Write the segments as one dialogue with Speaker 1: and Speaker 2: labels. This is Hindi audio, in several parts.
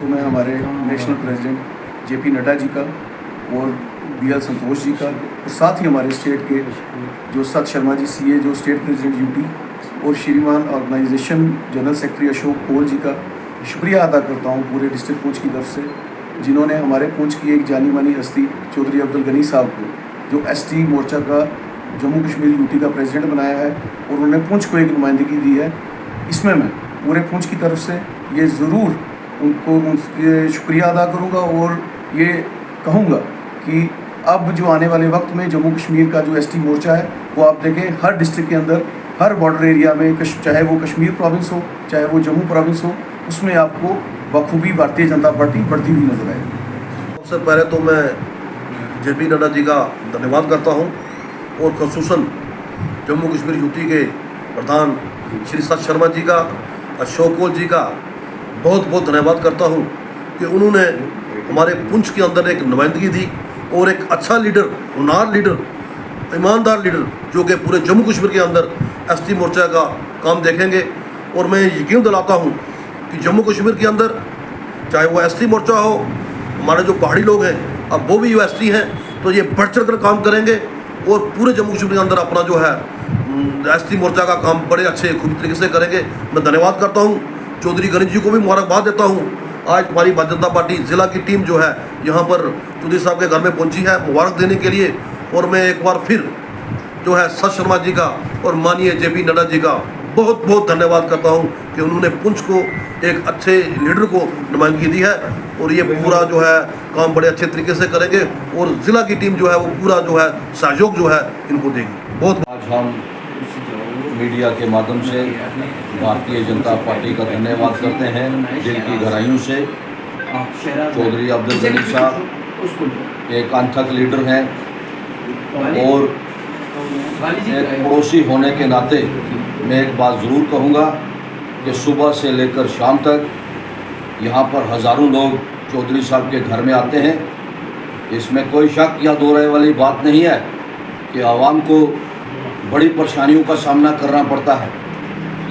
Speaker 1: तो मैं हमारे national president JP Nadda ji का और BL संतोष जी का और साथ ही हमारे स्टेट के जो सत शर्मा जी CA जो स्टेट प्रेसिडेंट यूटी और श्रीमान ऑर्गेनाइजेशन जनरल सेक्रेटरी अशोक कोल जी का शुक्रिया अदा करता हूँ पूरे डिस्ट्रिक्ट कोच की तरफ से, जिन्होंने हमारे कोच की एक जानी मानी हस्ती चौधरी अब्दुल गनी साहब को जो ST मोर्चा का जम्मू कश्मीर यूटी का प्रेसिडेंट बनाया है और उन्होंने पुंछ को एक नुमाइंदगी दी है। इसमें मैं पूरे पुंछ की तरफ से ये ज़रूर उनको शुक्रिया अदा करूँगा और ये कहूँगा कि अब जो आने वाले वक्त में जम्मू कश्मीर का जो ST मोर्चा है वो आप देखें हर डिस्ट्रिक्ट के अंदर हर बॉर्डर एरिया में चाहे वो कश्मीर प्रोविंस हो चाहे वो जम्मू प्रोविंस हो, उसमें आपको बखूबी भारतीय जनता पार्टी बढ़ती हुई नजर आएगी।
Speaker 2: सबसे पहले तो मैं जेपी नड्डा जी का धन्यवाद करता हूं और खसूसन जम्मू कश्मीर यूटी के प्रधान श्री सत शर्मा जी का, अशोक कोल जी का बहुत बहुत धन्यवाद करता हूं कि उन्होंने हमारे पुंछ के अंदर एक नुमाइंदगी दी और एक अच्छा लीडर, होनहार लीडर, ईमानदार लीडर जो कि पूरे जम्मू कश्मीर के अंदर ST मोर्चा का काम देखेंगे। और मैं यकीन दिलाता हूं कि जम्मू कश्मीर के अंदर चाहे वो ST मोर्चा हो, हमारे जो पहाड़ी लोग हैं अब वो भी ST हैं, तो ये बढ़ चढ़ कर काम करेंगे और पूरे जम्मू कश्मीर के अंदर अपना जो है ST मोर्चा का काम बड़े अच्छे खूब तरीके से करेंगे। मैं धन्यवाद करता हूँ चौधरी गनी जी को भी मुबारकबाद देता हूँ। आज हमारी भारतीय जनता पार्टी ज़िला की टीम जो है यहाँ पर चौधरी साहब के घर में पहुँची है मुबारक देने के लिए, और मैं एक बार फिर जो है सत शर्मा जी का और माननीय जेपी नड्डा जी का बहुत बहुत धन्यवाद करता हूं कि उन्होंने पुंछ को एक अच्छे लीडर को नुमाइंदगी दी है और ये पूरा जो है काम बड़े अच्छे तरीके से करेंगे और ज़िला की टीम जो है वो पूरा जो है सहयोग जो है इनको देगी। बहुत
Speaker 3: आज हम मीडिया के माध्यम से भारतीय जनता पार्टी का धन्यवाद करते हैं दिल की गहराइयों से। चौधरी अब्दुल गनी साहब एक अनथक लीडर हैं और एक पड़ोसी होने के नाते मैं एक बात ज़रूर कहूँगा कि सुबह से लेकर शाम तक यहाँ पर हज़ारों लोग चौधरी साहब के घर में आते हैं। इसमें कोई शक या दो राय वाली बात नहीं है कि आवाम को बड़ी परेशानियों का सामना करना पड़ता है,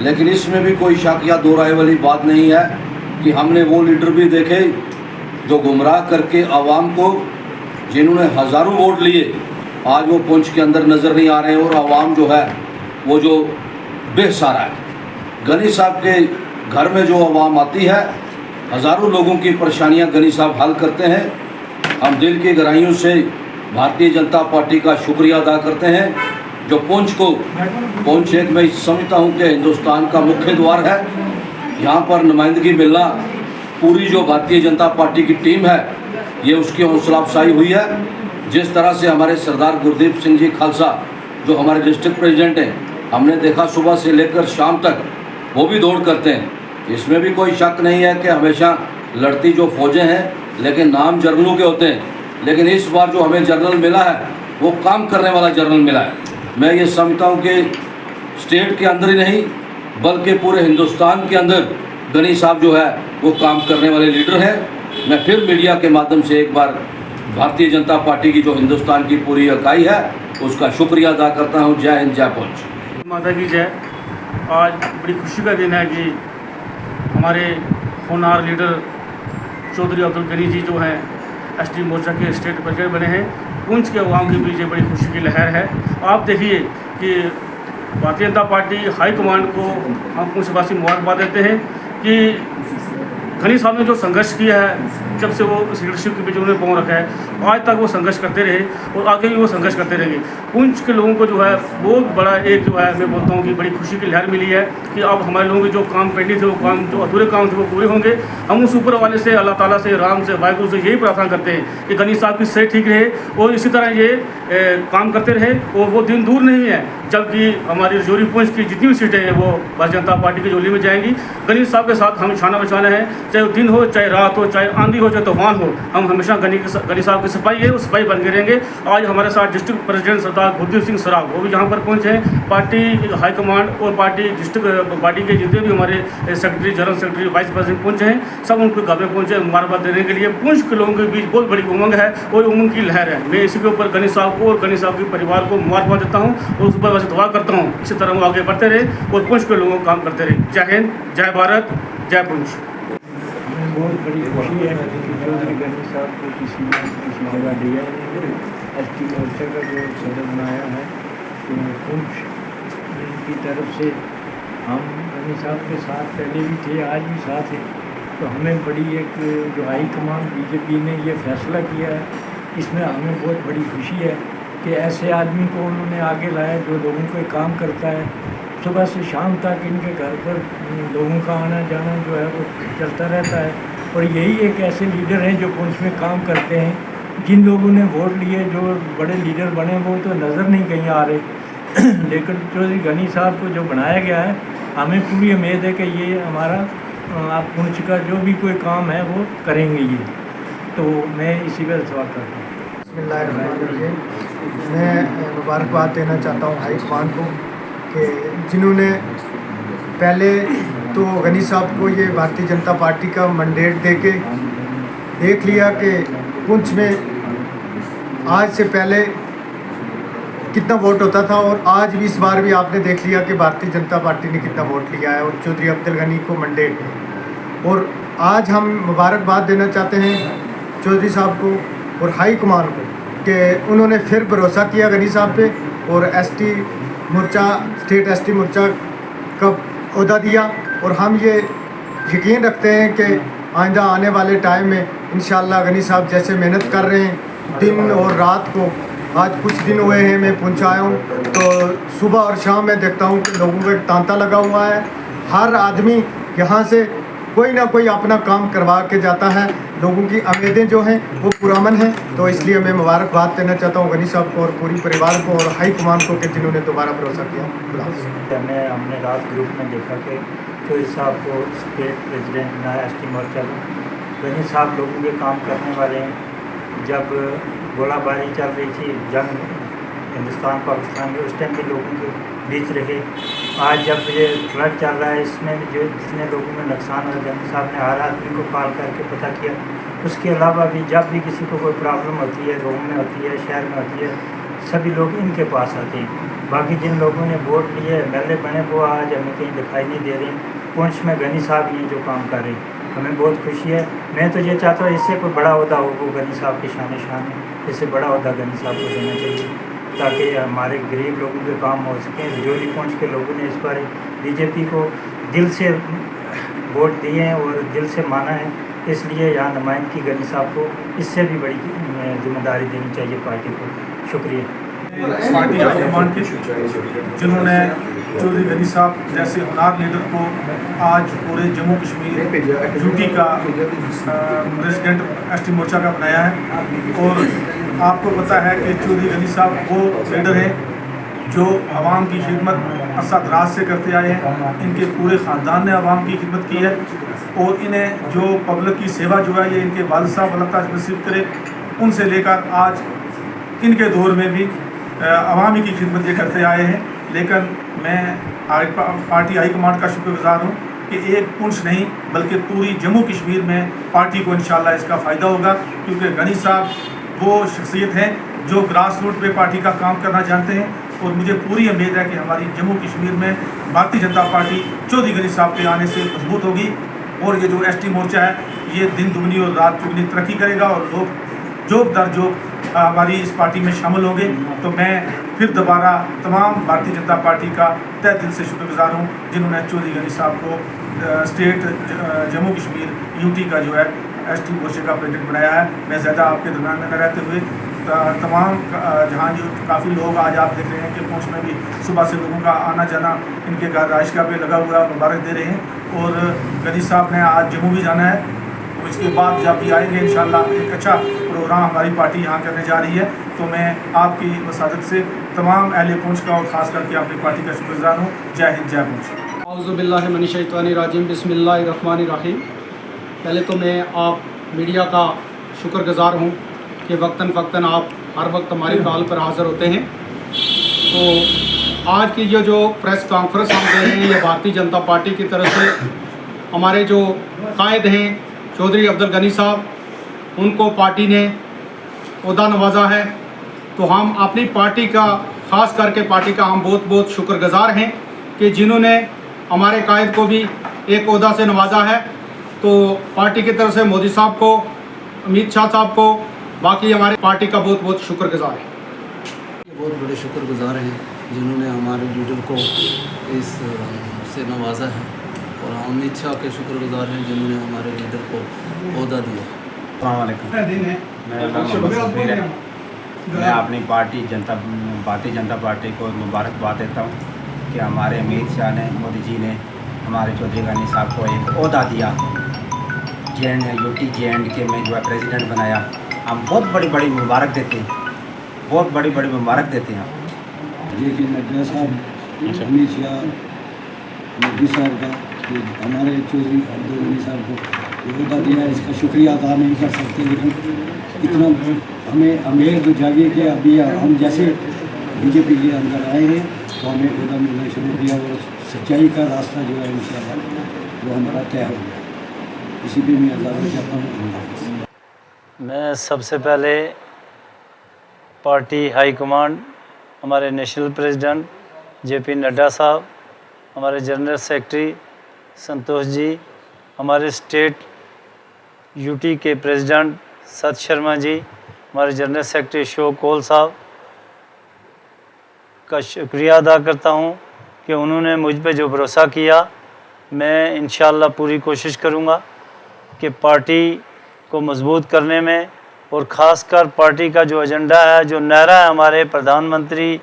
Speaker 3: लेकिन इसमें भी कोई शक या दो राय वाली बात नहीं है कि हमने वो लीडर भी देखे जो गुमराह करके आवाम को, जिन्होंने हज़ारों वोट लिए, आज वो पुंछ के अंदर नज़र नहीं आ रहे हैं और आवाम जो है वो जो बेसहारा है। गनी साहब के घर में जो आवाम आती है, हज़ारों लोगों की परेशानियां गनी साहब हल करते हैं। हम दिल की गहराइयों से भारतीय जनता पार्टी का शुक्रिया अदा करते हैं जो पुंछ एक मैं समझता हूं कि हिंदुस्तान का मुख्य द्वार है। यहाँ पर नुमाइंदगी मिलना पूरी जो भारतीय जनता पार्टी की टीम है ये उसकी हौसला अफजाई हुई है। जिस तरह से हमारे सरदार गुरदीप सिंह जी खालसा जो हमारे डिस्ट्रिक्ट प्रेसिडेंट हैं, हमने देखा सुबह से लेकर शाम तक वो भी दौड़ करते हैं। इसमें भी कोई शक नहीं है कि हमेशा लड़ती जो फौजें हैं लेकिन नाम जर्नलों के होते हैं, लेकिन इस बार जो हमें जर्नल मिला है वो काम करने वाला जर्नल मिला है। मैं ये समझता हूँ कि स्टेट के अंदर ही नहीं बल्कि पूरे हिंदुस्तान के अंदर गनी साहब जो है वो काम करने वाले लीडर हैं। मैं फिर मीडिया के माध्यम से एक बार भारतीय जनता पार्टी की जो हिंदुस्तान की पूरी इकाई है उसका शुक्रिया अदा करता हूं। जय हिंद, जय पुंछ।
Speaker 4: माता की जय। आज बड़ी खुशी का दिन है कि हमारे होनहार लीडर चौधरी अब्दुल गनी जी जो हैं ST मोर्चा के स्टेट प्रेसिडेंट बने हैं। पुंछ के अवाम के बीच बड़ी खुशी की लहर है। आप देखिए कि भारतीय जनता पार्टी हाईकमांड को हम पुंछवासी मुबारकबाद देते हैं कि गनी साहब ने जो संघर्ष किया है, जब से वो इस लीडरशिप के बीच उन्होंने पाँव रखा है, आज तक वो संघर्ष करते रहे और आगे भी वो संघर्ष करते रहेंगे। पुंछ के लोगों को जो है बहुत बड़ा एक जो है मैं बोलता हूँ कि बड़ी खुशी की लहर मिली है कि अब हमारे लोगों के जो काम पेंडिंग थे, वो काम जो अधूरे काम थे वो पूरे होंगे। हम उस ऊपर वाले से, अल्लाह ताला से, राम से, वाहिगुरु से यही प्रार्थना करते हैं कि गनी साहब की सेहत ठीक रहे और इसी तरह ये काम करते रहे। और वो दिन दूर नहीं है जबकि हमारी रजौरी पुंछ की जितनी भी सीटें हैं वो भारतीय जनता पार्टी की झोली में जाएंगी। गनी साहब के साथ हम छाना बचाना है, चाहे दिन हो, चाहे रात हो, चाहे आंधी हो, चाहे तूफान हो, हम हमेशा गनी साहब के सिपाही है, वो सिपाही बन के रहेंगे। आज हमारे साथ डिस्ट्रिक्ट प्रेसिडेंट सरदार गुरदीप सिंह सराफ वो भी यहाँ पर पहुँचे हैं। पार्टी हाईकमांड और पार्टी डिस्ट्रिक्ट पार्टी के जितने भी हमारे secretary, general secretary, vice president पहुँचे हैं, सब उनके घर में पहुँचे मुबारकबाद देने के लिए। पुंछ के लोगों के बीच बहुत बड़ी उमंग है और उमंग की लहर है। मैं इसी के ऊपर गनी साहब को और गनी साहब के परिवार को मुबारकबाद देता हूँ और उस पर वैसे दुआ करता हूँ इसी तरह वो आगे बढ़ते रहे और पुंछ के लोगों को काम करते रहे। जय हिंद, जय भारत, जय पुंछ।
Speaker 5: बहुत बड़ी खुशी है कि चौधरी गनी साहब को किसी जगह दिया है। एसटी मोर्चा का जो सदर बनाया है तो पुंछ की तरफ से हम गनी साहब के साथ पहले भी थे, आज भी साथ हैं। तो हमें बड़ी एक जो हाई कमान बीजेपी ने ये फैसला किया है, इसमें हमें बहुत बड़ी खुशी है कि ऐसे आदमी को उन्होंने आगे लाया जो लोगों के काम करता है। सुबह से शाम तक इनके घर पर लोगों का आना जाना जो है वो चलता रहता है। और यही एक ऐसे लीडर हैं जो पुंछ में काम करते हैं। जिन लोगों ने वोट लिए, जो बड़े लीडर बने, वो तो नज़र नहीं कहीं आ रहे लेकिन चौधरी गनी साहब को जो बनाया गया है, हमें पूरी उम्मीद है कि ये हमारा आप पुंछ का जो भी कोई काम है वो करेंगे ये। तो मैं इसी पर सवाल करता हूँ।
Speaker 6: बिस्मिल्लाहिर्रहमानिर्रहीम। मैं मुबारकबाद देना चाहता हूँ हाई कमान को कि जिन्होंने पहले तो गनी साहब को ये भारतीय जनता पार्टी का मैंडेट देके देख लिया कि पुंछ में आज से पहले कितना वोट होता था, और आज भी इस बार भी आपने देख लिया कि भारतीय जनता पार्टी ने कितना वोट लिया है और चौधरी अब्दुल गनी को मैंडेट में। और आज हम मुबारकबाद देना चाहते हैं चौधरी साहब को और हाई कमान को कि उन्होंने फिर भरोसा किया गनी साहब पे और एसटी मोर्चा, स्टेट एसटी मोर्चा का ओहदा दिया। और हम ये यकीन रखते हैं कि आइंदा आने वाले टाइम में इंशाअल्लाह गनी साहब जैसे मेहनत कर रहे हैं दिन और रात को, आज कुछ दिन हुए हैं मैं पुंछ आया हूँ तो सुबह और शाम मैं देखता हूँ कि लोगों का एक तांता लगा हुआ है। हर आदमी यहाँ से कोई ना कोई अपना काम करवा के जाता है। लोगों की उम्मीदें जो हैं वो पुरअमन हैं। तो इसलिए मैं मुबारकबाद देना चाहता हूँ गनी साहब को और पूरी परिवार को और हाई कमान को कि जिन्होंने दोबारा भरोसा किया।
Speaker 5: हमने रात ग्रुप में देखा कि चौधरी साहब को स्टेट प्रेसिडेंट बनाया एसटी मोर्चा को। गनी साहब लोगों के काम करने वाले हैं। जब गोलाबारी चल रही थी, जंग हिंदुस्तान पाकिस्तान में, उस टाइम भी लोगों के बीच रहे। आज जब ये फ्लड चल रहा है, इसमें भी जो जितने लोगों में नुकसान हुआ, गनी साहब ने हर आदमी को कॉल करके पता किया। उसके अलावा भी जब भी किसी को कोई प्रॉब्लम होती है, गाँव में होती है, शहर में होती है, सभी लोग इनके पास आते हैं। बाकी जिन लोगों ने वोट लिए, एमएलए बने, वो आज हमें कहीं दिखाई नहीं दे रहे। पुंछ में गनी साहब ही जो काम कर रहे हैं, हमें बहुत खुशी है। मैं तो ये चाहता हूँ इससे कोई बड़ा ओहदा हो, वो गनी साहब की शान है। इससे बड़ा ओहदा गनी साहब को देना चाहिए ताकि हमारे गरीब लोगों के काम हो सकें। रजौली पुंछ के लोगों ने इस बार बीजेपी को दिल से वोट दिए हैं और दिल से माना है। इसलिए यहाँ नुमाइंदगी गनी साहब को इससे भी बड़ी जिम्मेदारी देनी चाहिए पार्टी को। शुक्रिया।
Speaker 7: पार्टी हाईकमान के जिन्होंने चौधरी गनी साहब जैसे होनहार लीडर को आज पूरे जम्मू कश्मीर यूटी का प्रेसिडेंट एसटी मोर्चा का बनाया है। और आपको पता है कि चौधरी गनी साहब वो लीडर हैं जो आवाम की खिदमत अरसा दराज से करते आए हैं। इनके पूरे ख़ानदान ने आवाम की खिदमत की है और इन्हें जो पब्लिक की सेवा जो है ये इनके वालिद साहब अल्लाह ताला नसीब करे, उनसे लेकर आज इनके दौर में भी अवामी की खिदमत ये करते आए हैं। लेकिन मैं पार्टी हाईकमान का शुक्रगुजार हूँ कि एक पुंछ नहीं बल्कि पूरी जम्मू कश्मीर में पार्टी को इंशाल्लाह इसका फ़ायदा होगा, क्योंकि गनी साहब वो शख्सियत हैं जो ग्रास रूट पे पार्टी का काम करना जानते हैं। और मुझे पूरी उम्मीद है कि हमारी जम्मू कश्मीर में भारतीय जनता पार्टी चौधरी गनी साहब के आने से मजबूत होगी और ये जो एसटी मोर्चा है ये दिन दुगनी और रात चुगनी तरक्की करेगा और लोग जोक दर जोक हमारी इस पार्टी में शामिल होंगे। तो मैं फिर दोबारा तमाम भारतीय जनता पार्टी का तहे दिल से शुक्रगुजार हूँ जिन्होंने चौधरी गनी साहब को स्टेट जम्मू कश्मीर यूटी का जो है एसटी मोर्चे का प्रेसिडेंट बनाया है। मैं ज़्यादा आपके दरम्यान में न रहते हुए तमाम जहाँ जो काफ़ी लोग आज आप देख रहे हैं कि पुंछ में भी सुबह से लोगों का आना जाना इनके घर राइशगा पे लगा हुआ मुबारक दे रहे हैं। और गनी साहब ने आज जम्मू भी जाना है, तो इसके बाद जब भी आएंगे इंशाल्लाह एक अच्छा प्रोग्राम हमारी पार्टी यहाँ करने जा रही है। तो मैं आपकी वसादत से तमाम अहले पुंछ का और ख़ास करके अपनी पार्टी का शुक्रगुजार हूँ। जय हिंद, जय पुंछ।
Speaker 8: औज़ुबिल्लाहि मिनश्शैतानिर्रजीम, बिस्मिल्लाहिर्रहमानिर्रहीम। पहले तो मैं आप मीडिया का शुक्रगुजार हूँ कि वक्तन फ़क्तन आप हर वक्त हमारी कॉल पर हाज़िर होते हैं। तो आज की जो प्रेस कॉन्फ्रेंस हम दे रहे हैं ये भारतीय जनता पार्टी की तरफ से हमारे जो कायद हैं चौधरी अब्दुल गनी साहब, उनको पार्टी ने ओहदा नवाजा है। तो हम अपनी पार्टी का ख़ास करके पार्टी का हम बहुत बहुत शुक्रगुजार हैं कि जिन्होंने हमारे कायद को भी एक ओहदा से नवाजा है। तो पार्टी की तरफ से मोदी साहब को, अमित शाह साहब को, बाकी हमारे पार्टी का बहुत बहुत शुक्रगुजार है।
Speaker 9: बहुत बड़े शुक्रगुजार हैं जिन्होंने हमारे लीडर को इस से नवाजा है, और अमित शाह के शुक्रगुजार हैं जिन्होंने हमारे लीडर को ओहदा दिया।
Speaker 10: मेरा नाम मोहम्मद सफ़ीर है। मैं अपनी भारतीय जनता पार्टी को मुबारकबाद देता हूँ कि हमारे अमित शाह ने, मोदी जी ने हमारे चौधरी गनी साहब को एक ओहदा दिया, JNUT/J&K में जो है प्रेसिडेंट बनाया। हम बहुत बड़ी मुबारक देते हैं, बहुत बड़ी मुबारक देते हैं।
Speaker 11: JP नड्डा साहब, अमित शाह, मोदी साहब का, हमारे चौधरी अब्दुल गनी साहब को ये ओहदा दिया, इसका शुक्रिया अदा नहीं कर सकते, लेकिन इतना हमें उम्मीद जागी कि अभी हम जैसे BJP के अंदर आए हैं तो हमें ओहदा मिलना शुरू किया, और सच्चाई का रास्ता जो है इंशाअल्लाह वो हमारा तय हो गया। इसी पे मैं अल्लाह चाहता हूँ। अल्लाह हाफ़िज़।
Speaker 12: मैं सबसे पहले पार्टी हाई कमांड, हमारे नेशनल प्रेसिडेंट JP नड्डा साहब, हमारे जनरल सेक्रेटरी संतोष जी, हमारे स्टेट UT के प्रेसिडेंट सत शर्मा जी, हमारे जनरल सेक्रेटरी अशोक कौल साहब का शुक्रिया अदा करता हूँ कि उन्होंने मुझ पे जो भरोसा किया। मैं इंशाअल्लाह पूरी कोशिश करूँगा कि पार्टी को मजबूत करने में, और ख़ासकर पार्टी का जो एजेंडा है, जो नारा है हमारे प्रधानमंत्री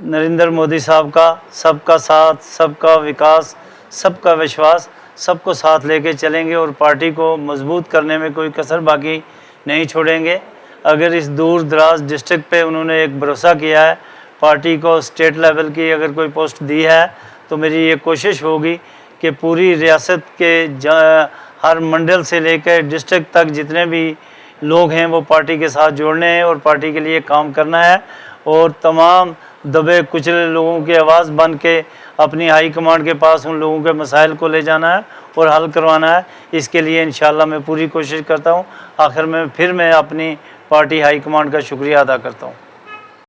Speaker 12: नरेंद्र मोदी साहब का, सबका साथ, सबका विकास, सबका विश्वास, सबको साथ लेके चलेंगे और पार्टी को मजबूत करने में कोई कसर बाकी नहीं छोड़ेंगे। अगर इस दूर दराज डिस्ट्रिक्ट पे उन्होंने एक भरोसा किया है, पार्टी को स्टेट लेवल की अगर कोई पोस्ट दी है, तो मेरी ये कोशिश होगी कि पूरी रियासत के हर मंडल से लेकर डिस्ट्रिक्ट तक जितने भी लोग हैं वो पार्टी के साथ जोड़ने हैं और पार्टी के लिए काम करना है, और तमाम दबे कुचले लोगों की आवाज़ बन के अपनी हाई कमांड के पास उन लोगों के मसाइल को ले जाना है और हल करवाना है। इसके लिए इंशाअल्लाह मैं पूरी कोशिश करता हूँ। आखिर में फिर मैं अपनी पार्टी हाई कमांड का शुक्रिया अदा करता हूँ।